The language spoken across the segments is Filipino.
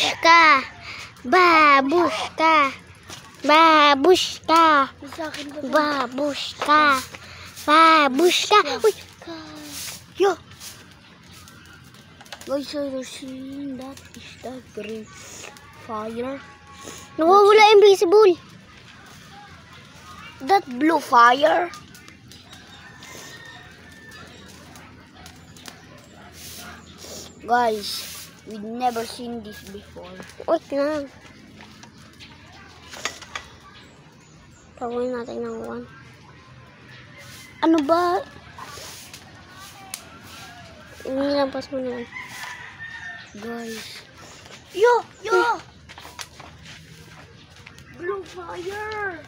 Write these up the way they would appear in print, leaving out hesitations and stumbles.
Babushka. Babushka. Babushka. Babushka. Babushka. Uy. Yo. Guys, I see that is the green fire. Nawawala invisible. That blue fire. Guys, we've never seen this before. Wait lang. Pagawin natin ng 1. Ano ba? Inilampas mo na. Guys. Yo! Blue fire!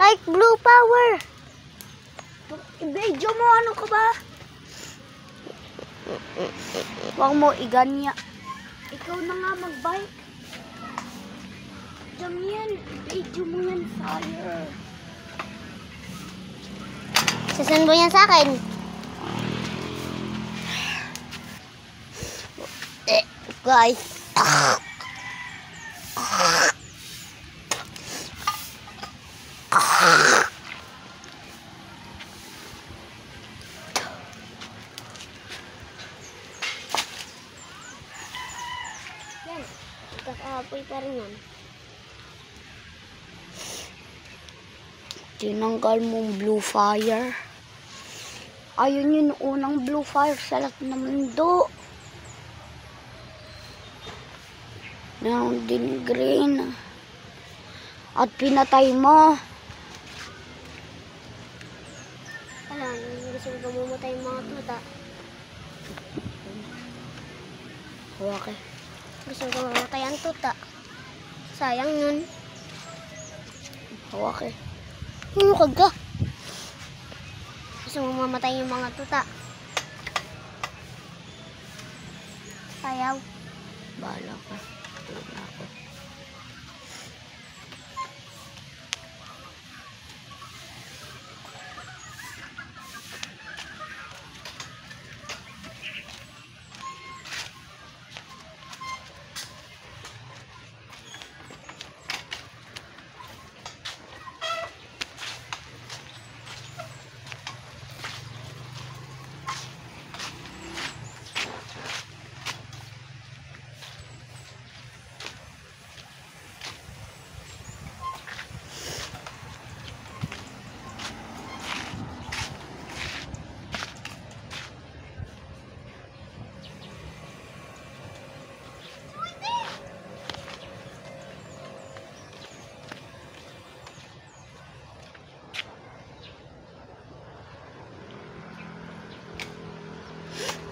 Like blue power. I-video mo, ano ka ba? Huwag mo iganya. Ikaw na nga mag-bike. Diyan yan. I-video mo yan, fire. Sasend mo yan sa akin. Guys. Yan. Kakaapoy pa rin yan. Tinanggal mong blue fire. Ayun yung unang blue fire sa lahat ng mundo. Meron din green. At pinatay mo. Alam, gusto ko mamatay yung mga tuta. Okay. Gusto ko mamatay ang tuta. Sayang yun. Okay. Humukag ka. Gusto mo mamatay yung mga tuta. Sayaw. Bahala ka. Tulog na ako.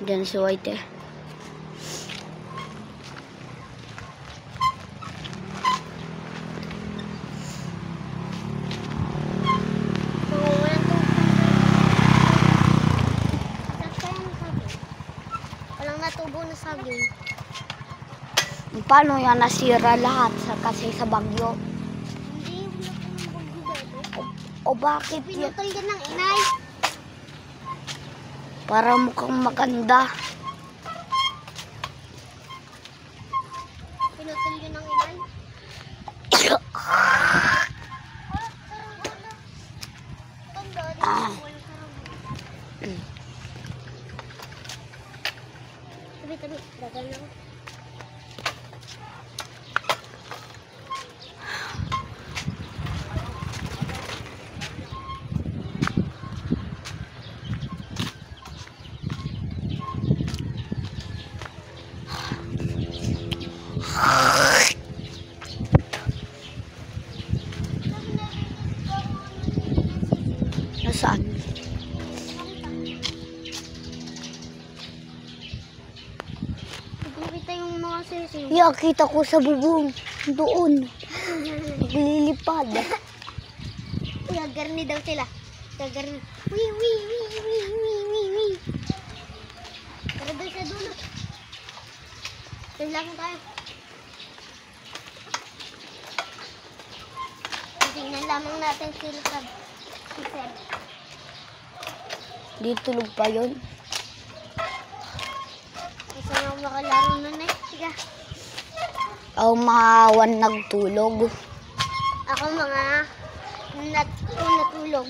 Diyan si White eh. Walang natubo na saging. Paano yan nasira lahat kasi sa bagyo? Hindi, wala ko ng bagyo. O bakit yan? Pinutol yan ng inay. Para mukhang maganda. Pinutol yun ng inay. Tabi, dagal lang. Nasaan? Nakita yung mga sisiyo. Yeah, kita ko sa bubong. Doon. Naglilipad. Gagarni daw sila. Gagarni. Wee. Tara doon sa dulo. Lang tayo. Tingnan lamang natin si Sir. Di tulog pa yun. Kasi na ako makalaro nun eh. Sige. Ako mga 1 nagtulog. Ako mga natulog.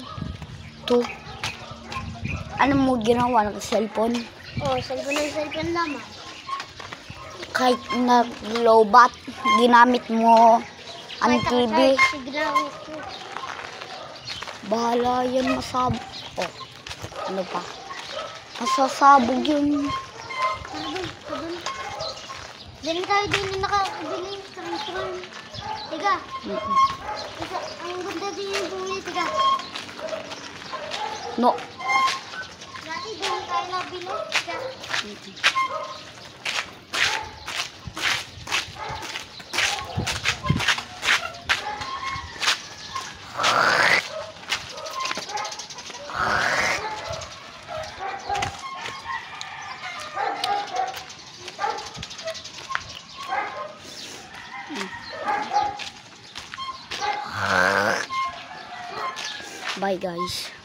2. Ano mo ginawa ng cellphone? Oh, cellphone lamang. Kahit nag-lowbat, ginamit mo ang TV. Ginamit ko. Bahala yan, masabog. Oh, ano pa? Masasabog yun. Diyan tayo din nakakabili sa restaurant. Tiga. Ang ganda din yung buhay, tiga. No. Dati din tayo nabili, tiga. Bye guys.